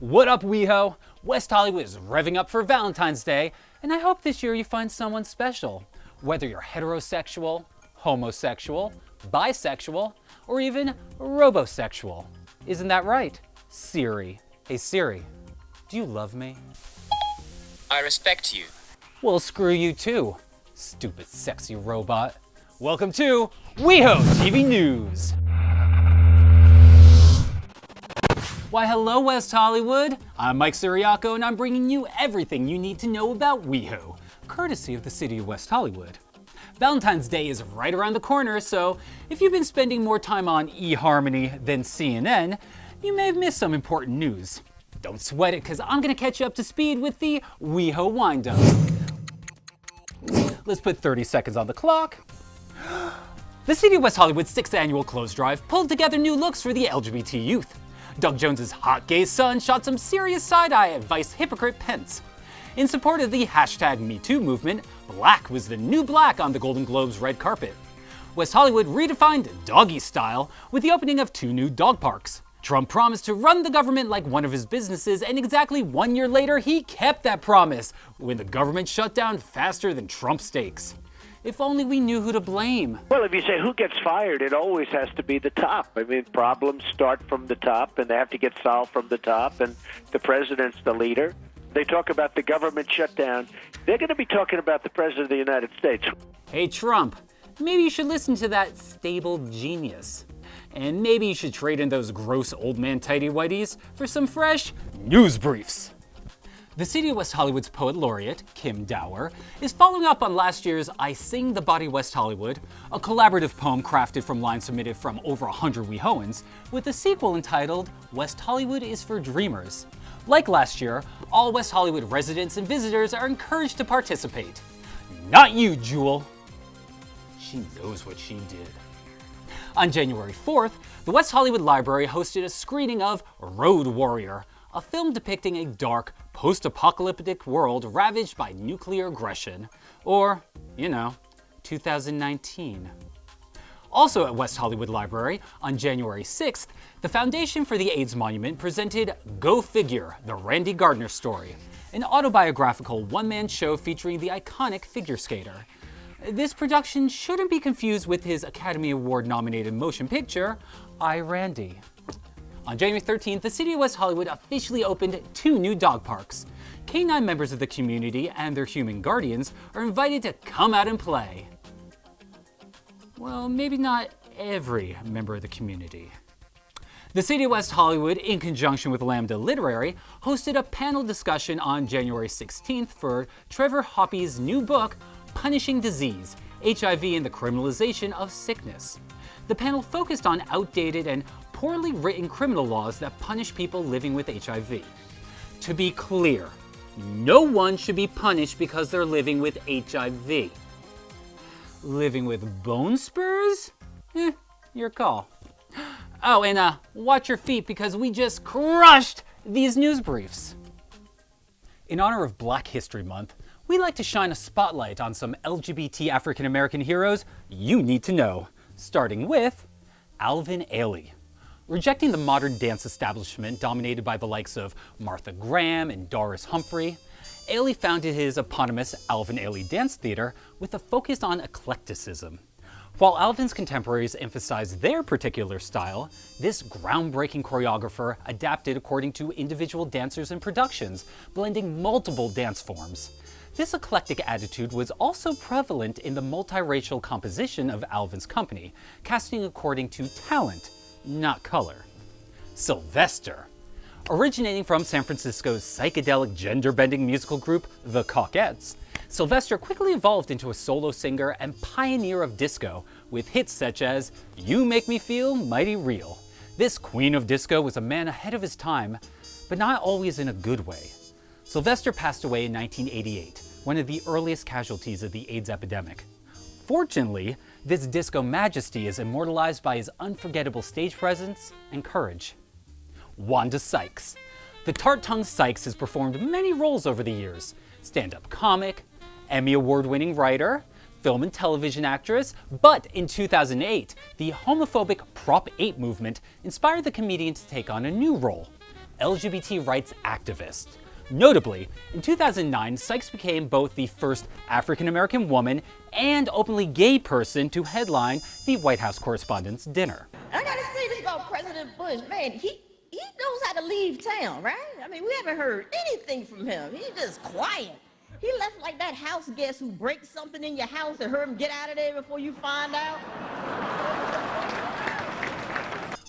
What up, WeHo? West Hollywood is revving up for Valentine's Day, and I hope this year you find someone special. Whether you're heterosexual, homosexual, bisexual, or even robosexual. Isn't that right? Siri. Hey Siri, do you love me? I respect you. Well, screw you too, stupid sexy robot. Welcome to WeHoTV News. Why hello West Hollywood, I'm Mike Siriaco and I'm bringing you everything you need to know about WeHo, courtesy of the city of West Hollywood. Valentine's Day is right around the corner, so if you've been spending more time on eHarmony than CNN, you may have missed some important news. Don't sweat it, because I'm going to catch you up to speed with the WeHo wind-up. Let's put 30 seconds on the clock. The city of West Hollywood's 6th annual clothes drive pulled together new looks for the LGBT youth. Doug Jones's hot gay son shot some serious side-eye at Vice hypocrite Pence. In support of the #MeToo movement, black was the new black on the Golden Globes red carpet. West Hollywood redefined doggy style with the opening of 2 new dog parks. Trump promised to run the government like one of his businesses, and exactly 1 year later, he kept that promise when the government shut down faster than Trump steaks. If only we knew who to blame. Well, if you say who gets fired, it always has to be the top. I mean, problems start from the top, and they have to get solved from the top, and the president's the leader. They talk about the government shutdown. They're going to be talking about the president of the United States. Hey Trump, maybe you should listen to that stable genius. And maybe you should trade in those gross old man tighty-whities for some fresh news briefs. The city of West Hollywood's poet laureate, Kim Dower, is following up on last year's I Sing the Body West Hollywood, a collaborative poem crafted from lines submitted from over 100 WeHoans, with a sequel entitled West Hollywood is for Dreamers. Like last year, all West Hollywood residents and visitors are encouraged to participate. Not you, Jewel. She knows what she did. On January 4th, the West Hollywood Library hosted a screening of Road Warrior, a film depicting a dark, post-apocalyptic world ravaged by nuclear aggression. Or, 2019. Also at West Hollywood Library, on January 6th, the Foundation for the AIDS Monument presented Go Figure, the Randy Gardner Story, an autobiographical one-man show featuring the iconic figure skater. This production shouldn't be confused with his Academy Award-nominated motion picture, I, Randy. On January 13th, the city of West Hollywood officially opened 2 new dog parks. Canine members of the community and their human guardians are invited to come out and play. Well, maybe not every member of the community. The city of West Hollywood, in conjunction with Lambda Literary, hosted a panel discussion on January 16th for Trevor Hoppy's new book, Punishing Disease, HIV and the Criminalization of Sickness. The panel focused on outdated and poorly written criminal laws that punish people living with HIV. To be clear, no one should be punished because they're living with HIV. Living with bone spurs? Your call. Oh, and watch your feet because we just crushed these news briefs. In honor of Black History Month, we like to shine a spotlight on some LGBT African-American heroes you need to know, starting with Alvin Ailey. Rejecting the modern dance establishment dominated by the likes of Martha Graham and Doris Humphrey, Ailey founded his eponymous Alvin Ailey Dance Theater with a focus on eclecticism. While Alvin's contemporaries emphasized their particular style, this groundbreaking choreographer adapted according to individual dancers and productions, blending multiple dance forms. This eclectic attitude was also prevalent in the multiracial composition of Alvin's company, casting according to talent, not color. Sylvester. Originating from San Francisco's psychedelic gender-bending musical group, The Cockettes, Sylvester quickly evolved into a solo singer and pioneer of disco, with hits such as You Make Me Feel Mighty Real. This queen of disco was a man ahead of his time, but not always in a good way. Sylvester passed away in 1988, one of the earliest casualties of the AIDS epidemic. Fortunately, this disco majesty is immortalized by his unforgettable stage presence and courage. Wanda Sykes. The tart-tongued Sykes has performed many roles over the years. Stand-up comic, Emmy Award-winning writer, film and television actress, but in 2008, the homophobic Prop 8 movement inspired the comedian to take on a new role, LGBT rights activists. Notably, in 2009, Sykes became both the first African-American woman and openly gay person to headline the White House Correspondents' Dinner. I gotta say this about President Bush. Man, he knows how to leave town, right? I mean, we haven't heard anything from him. He's just quiet. He left like that house guest who breaks something in your house and heard him get out of there before you find out.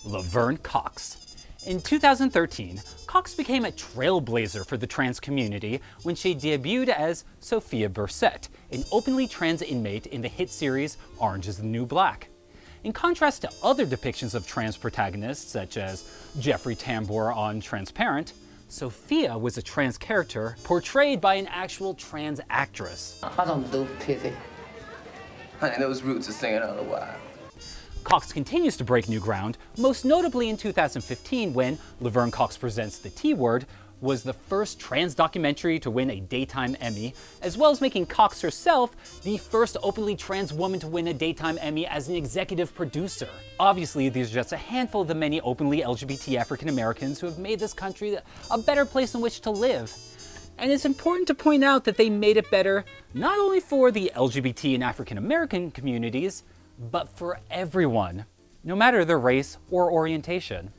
Laverne Cox. In 2013, Cox became a trailblazer for the trans community when she debuted as Sophia Bursette, an openly trans inmate in the hit series Orange is the New Black. In contrast to other depictions of trans protagonists, such as Jeffrey Tambor on Transparent, Sophia was a trans character portrayed by an actual trans actress. I don't do pity. Honey, those roots are singing all the while. Cox continues to break new ground, most notably in 2015 when Laverne Cox Presents the T-Word was the first trans documentary to win a Daytime Emmy, as well as making Cox herself the first openly trans woman to win a Daytime Emmy as an executive producer. Obviously, these are just a handful of the many openly LGBT African Americans who have made this country a better place in which to live. And it's important to point out that they made it better not only for the LGBT and African American communities, but for everyone, no matter their race or orientation.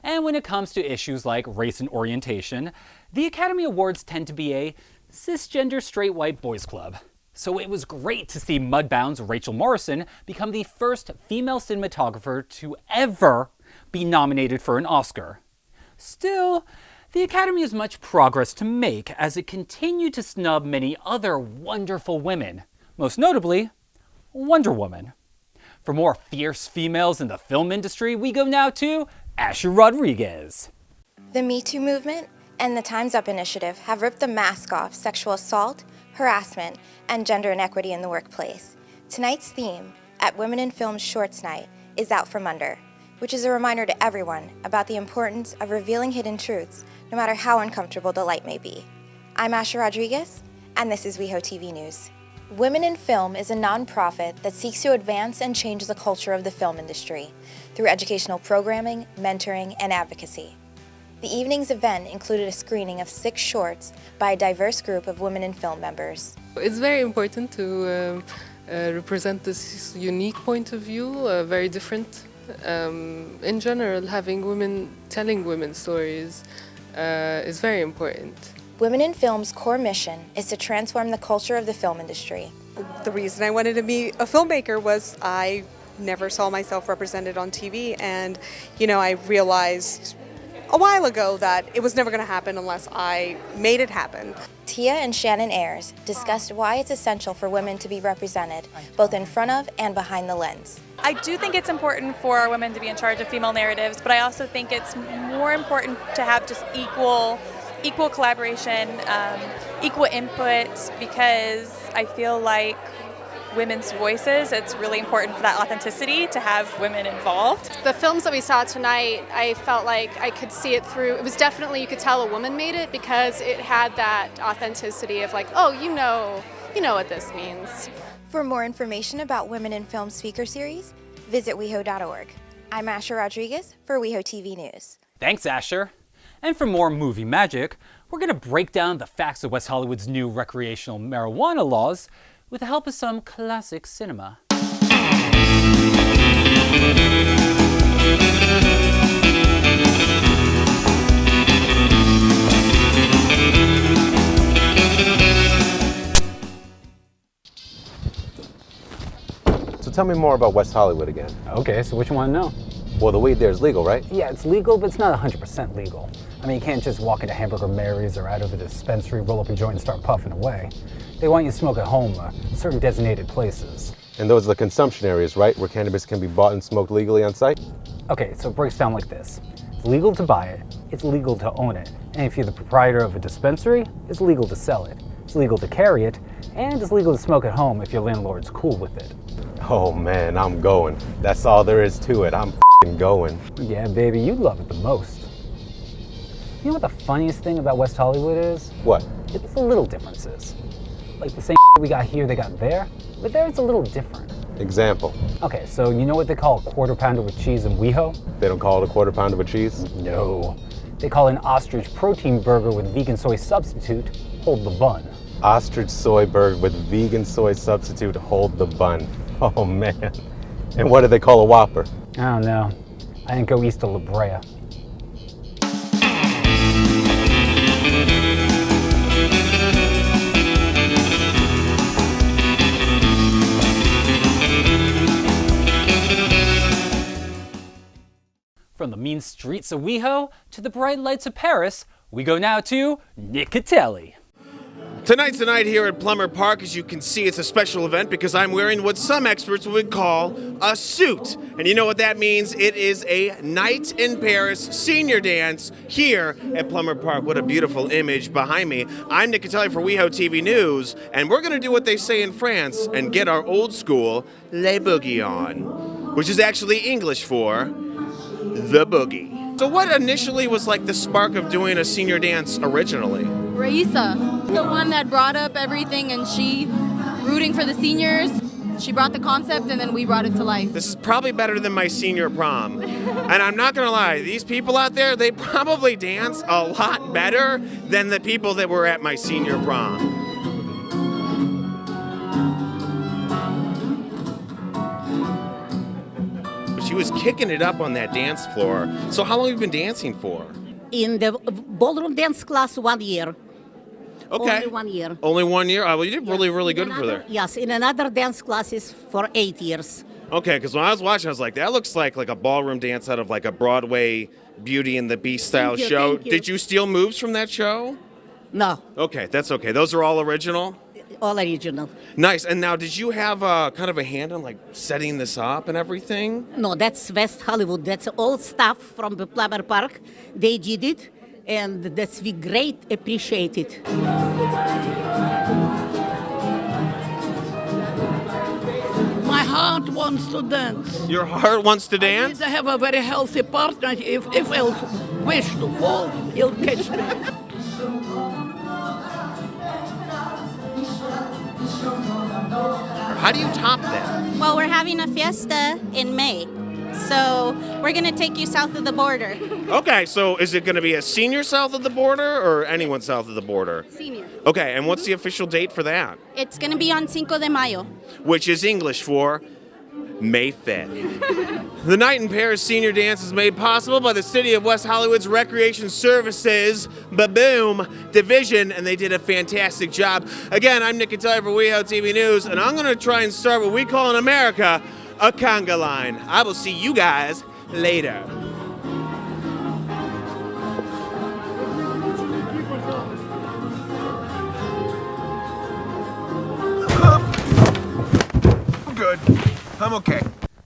And when it comes to issues like race and orientation, the Academy Awards tend to be a cisgender straight white boys club. So it was great to see Mudbound's Rachel Morrison become the first female cinematographer to ever be nominated for an Oscar. Still, the Academy has much progress to make as it continued to snub many other wonderful women, most notably Wonder Woman. For more fierce females in the film industry, we go now to Asher Rodriguez. The Me Too movement and the Time's Up initiative have ripped the mask off sexual assault, harassment, and gender inequity in the workplace. Tonight's theme at Women in Film Shorts Night is Out From Under, which is a reminder to everyone about the importance of revealing hidden truths, no matter how uncomfortable the light may be. I'm Asher Rodriguez, and this is WeHoTV News. Women in Film is a nonprofit that seeks to advance and change the culture of the film industry through educational programming, mentoring, and advocacy. The evening's event included a screening of 6 shorts by a diverse group of Women in Film members. It's very important to represent this unique point of view, very different. In general, having women telling women's stories is very important. Women in Film's core mission is to transform the culture of the film industry. The reason I wanted to be a filmmaker was I never saw myself represented on TV, and I realized a while ago that it was never going to happen unless I made it happen. Tia and Shannon Ayers discussed why it's essential for women to be represented, both in front of and behind the lens. I do think it's important for women to be in charge of female narratives, but I also think it's more important to have just equal collaboration, equal input, because I feel like women's voices, it's really important for that authenticity to have women involved. The films that we saw tonight, I felt like I could see it through. It was definitely, you could tell a woman made it because it had that authenticity of like, oh, you know what this means. For more information about Women in Film speaker series, visit WeHo.org. I'm Asher Rodriguez for WeHoTV News. Thanks, Asher. And for more movie magic, we're going to break down the facts of West Hollywood's new recreational marijuana laws with the help of some classic cinema. So tell me more about West Hollywood again. Okay, so what you want to know? Well, the weed there is legal, right? Yeah, it's legal, but it's not 100% legal. I mean, you can't just walk into Hamburger Mary's or out of a dispensary, roll up a joint and start puffing away. They want you to smoke at home, certain designated places. And those are the consumption areas, right, where cannabis can be bought and smoked legally on site? Okay, so it breaks down like this. It's legal to buy it, it's legal to own it, and if you're the proprietor of a dispensary, it's legal to sell it. It's legal to carry it, and it's legal to smoke at home if your landlord's cool with it. Oh man, I'm going. That's all there is to it. I'm going. Yeah, baby, you'd love it the most. You know what the funniest thing about West Hollywood is? What? It's the little differences. Like the same we got here, they got there, but there it's a little different. Example. Okay, so you know what they call a quarter pounder with cheese in WeHo? They don't call it a quarter pounder with cheese? No. They call an ostrich protein burger with vegan soy substitute hold the bun. Ostrich soy burger with vegan soy substitute hold the bun. Oh man. And what do they call a Whopper? I don't know. I didn't go east of La Brea. From the mean streets of WeHo to the bright lights of Paris, we go now to Nicatelli. Tonight's the night here at Plummer Park. As you can see, it's a special event because I'm wearing what some experts would call a suit. And you know what that means? It is a night in Paris senior dance here at Plummer Park. What a beautiful image behind me. I'm Nicatelli for WeHoTV News, and we're going to do what they say in France and get our old school Les Boogie on, which is actually English for the boogie. So what initially was like the spark of doing a senior dance originally? Raisa, the one that brought up everything, and she rooting for the seniors. She brought the concept and then we brought it to life. This is probably better than my senior prom. And I'm not gonna lie, these people out there, they probably dance a lot better than the people that were at my senior prom. She was kicking it up on that dance floor. So how long have you been dancing for? In the ballroom dance class 1 year. Okay. Only 1 year. Only 1 year? Oh, well, you did really good for there. Yes, in another dance classes for 8 years. Okay, because when I was watching, I was like, that looks like a ballroom dance out of like a Broadway Beauty and the Beast style Thank you, show. thank you. Did you steal moves from that show? No, Okay, that's okay. Those are all original? all original. Nice. And now, did you have kind of a hand on like setting this up and everything? No, that's West Hollywood. That's all staff from the Plummer Park. They did it, and that's we great appreciate it. My heart wants to dance. Your heart wants to dance? I have a very healthy partner. If I'll wish to fall, he'll catch me. How do you top that? Well, we're having a fiesta in May, so we're going to take you south of the border. Okay, so is it going to be a senior south of the border or anyone south of the border? Senior. Okay, and what's the official date for that? It's going to be on Cinco de Mayo. Which is English for May 5th. The Night in Paris Senior Dance is made possible by the City of West Hollywood's Recreation Services Ba-Boom Division, and they did a fantastic job. Again, I'm Nicatelli for WeHoTV News, and I'm going to try and start what we call in America a conga line. I will see you guys later. I'm good. I'm okay.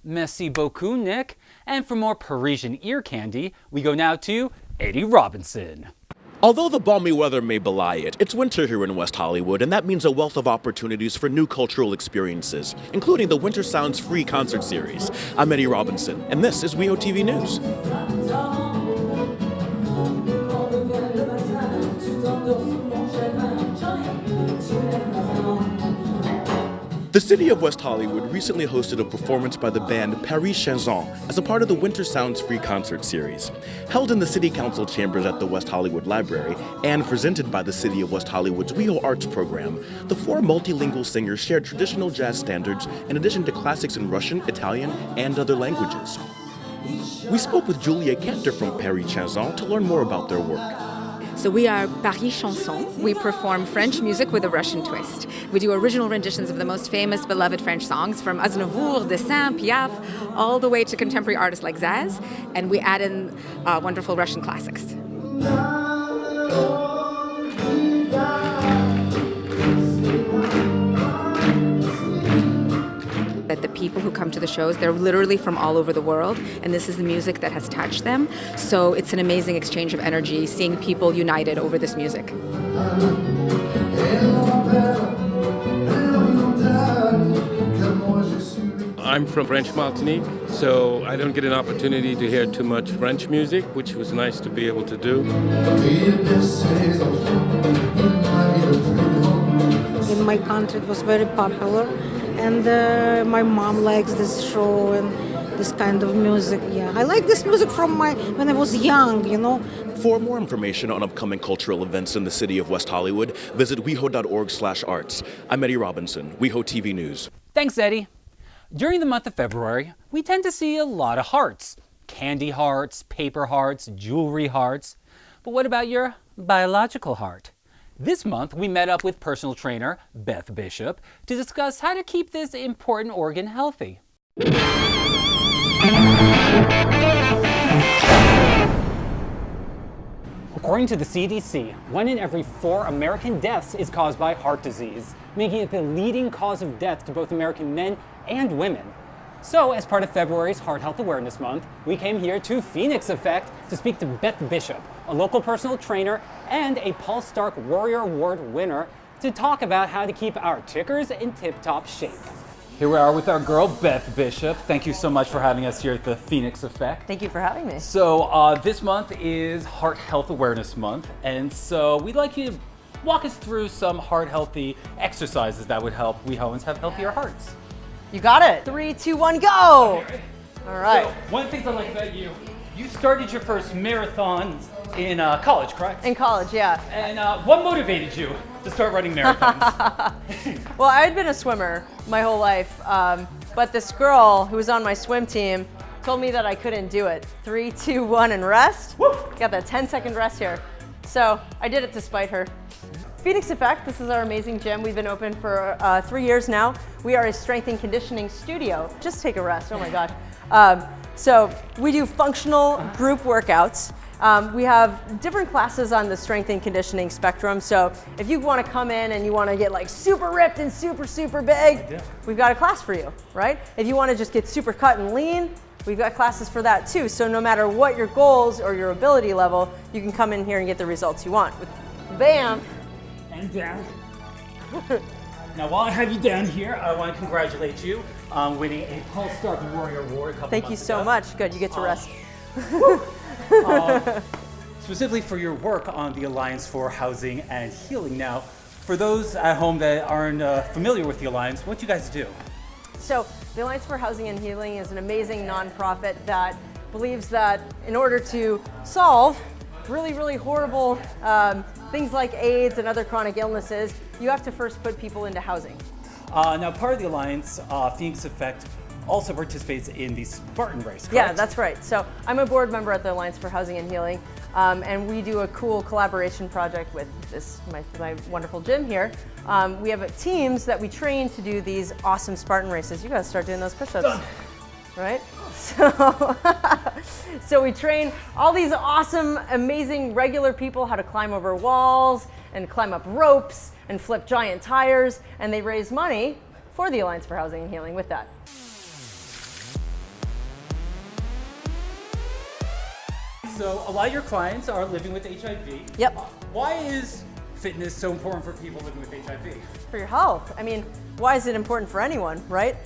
Merci beaucoup, Nick. And for more Parisian ear candy, we go now to Eddie Robinson. Although the balmy weather may belie it, it's winter here in West Hollywood, and that means a wealth of opportunities for new cultural experiences, including the Winter Sounds free concert series. I'm Eddie Robinson, and this is WeHoTV News. The City of West Hollywood recently hosted a performance by the band Paris Chanson as a part of the Winter Sounds free concert series. Held in the City Council chambers at the West Hollywood Library and presented by the City of West Hollywood's WeHo Arts program, the four multilingual singers shared traditional jazz standards in addition to classics in Russian, Italian, and other languages. We spoke with Julia Cantor from Paris Chanson to learn more about their work. So we are Paris Chanson. We perform French music with a Russian twist. We do original renditions of the most famous, beloved French songs, from Aznavour, Dessin, Piaf, all the way to contemporary artists like Zaz, and we add in wonderful Russian classics. That the people who come to the shows, they're literally from all over the world, and this is the music that has touched them. So it's an amazing exchange of energy, seeing people united over this music. I'm from French Martinique, so I don't get an opportunity to hear too much French music, which was nice to be able to do. In my country, it was very popular, and my mom likes this show, and this kind of music. Yeah, I like this music from when I was young, you know. For more information on upcoming cultural events in the city of West Hollywood, visit weho.org/arts. I'm Eddie Robinson, WeHoTV News. Thanks, Eddie. During the month of February, we tend to see a lot of hearts. Candy hearts, paper hearts, jewelry hearts. But what about your biological heart? This month, we met up with personal trainer Beth Bishop to discuss how to keep this important organ healthy. According to the CDC, 1 in every 4 American deaths is caused by heart disease, making it the leading cause of death to both American men and women. So, as part of February's Heart Health Awareness Month, we came here to Phoenix Effect to speak to Beth Bishop, a local personal trainer and a Paul Stark Warrior Award winner, to talk about how to keep our tickers in tip-top shape. Here we are with our girl, Beth Bishop. Thank you so much for having us here at the Phoenix Effect. Thank you for having me. So, this month is Heart Health Awareness Month, and so we'd like you to walk us through some heart-healthy exercises that would help WeHoans have healthier hearts. You got it. 3, 2, 1, go! All right. So, one of the things I like about you, you started your first marathon in college, correct? In college, yeah. And what motivated you to start running marathons? Well, I had been a swimmer my whole life, but this girl who was on my swim team told me that I couldn't do it. 3, 2, 1, and rest. Woo! Got that 10-second rest here. So I did it to spite her. Phoenix Effect, this is our amazing gym. We've been open for 3 years now. We are a strength and conditioning studio. Just take a rest, oh my God. So we do functional group workouts. We have different classes on the strength and conditioning spectrum. So if you want to come in and you want to get like super ripped and super big, we've got a class for you, right? If you want to just get super cut and lean, we've got classes for that too. So no matter what your goals or your ability level, you can come in here and get the results you want. Bam! And down. Now, while I have you down here, I want to congratulate you on winning a Paul Stark Warrior Award a couple Thank you months so ago. much. Good, you get to rest. Specifically for your work on the Alliance for Housing and Healing. Now, for those at home that aren't familiar with the Alliance, what do you guys do? So, the Alliance for Housing and Healing is an amazing nonprofit that believes that in order to solve really horrible things like AIDS and other chronic illnesses, you have to first put people into housing. Now, part of the Alliance, Phoenix Effect, also participates in the Spartan race, correct? Yeah, that's right. So I'm a board member at the Alliance for Housing and Healing, and we do a cool collaboration project with my wonderful gym here. We have teams that we train to do these awesome Spartan races. You gotta start doing those push-ups. Done. Right? So we train all these awesome, amazing, regular people how to climb over walls and climb up ropes and flip giant tires, and they raise money for the Alliance for Housing and Healing with that. So a lot of your clients are living with HIV. Yep. Why is fitness so important for people living with HIV? For your health. I mean, why is it important for anyone, right?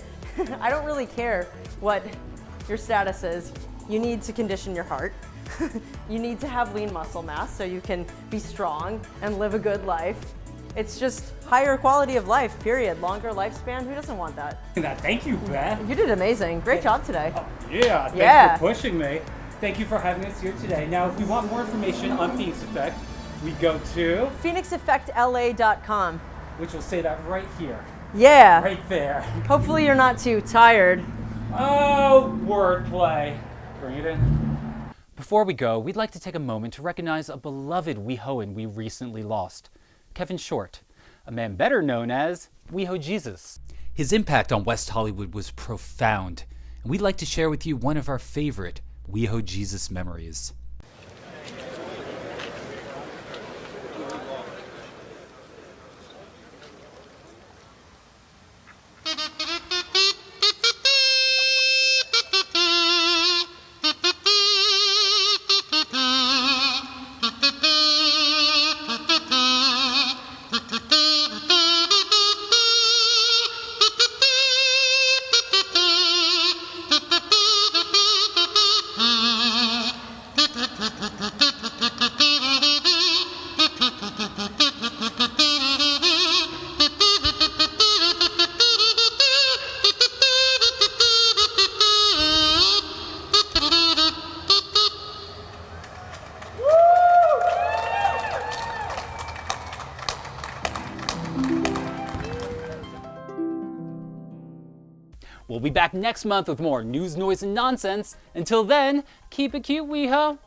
I don't really care what your status is. You need to condition your heart. You need to have lean muscle mass so you can be strong and live a good life. It's just higher quality of life, period. Longer lifespan, who doesn't want that? Thank you, Beth. You did amazing. Great job today. Yeah, thanks for pushing me. Thank you for having us here today. Now, if we want more information on Phoenix Effect, we go to PhoenixEffectLA.com, which will say that right here. Yeah. Right there. Hopefully you're not too tired. Oh, wordplay. Bring it in. Before we go, we'd like to take a moment to recognize a beloved WeHoan we recently lost, Kevin Short, a man better known as WeHo Jesus. His impact on West Hollywood was profound, and we'd like to share with you one of our favorite WeHo Jesus memories. We'll be back next month with more news, noise, and nonsense. Until then, keep it cute, WeHo.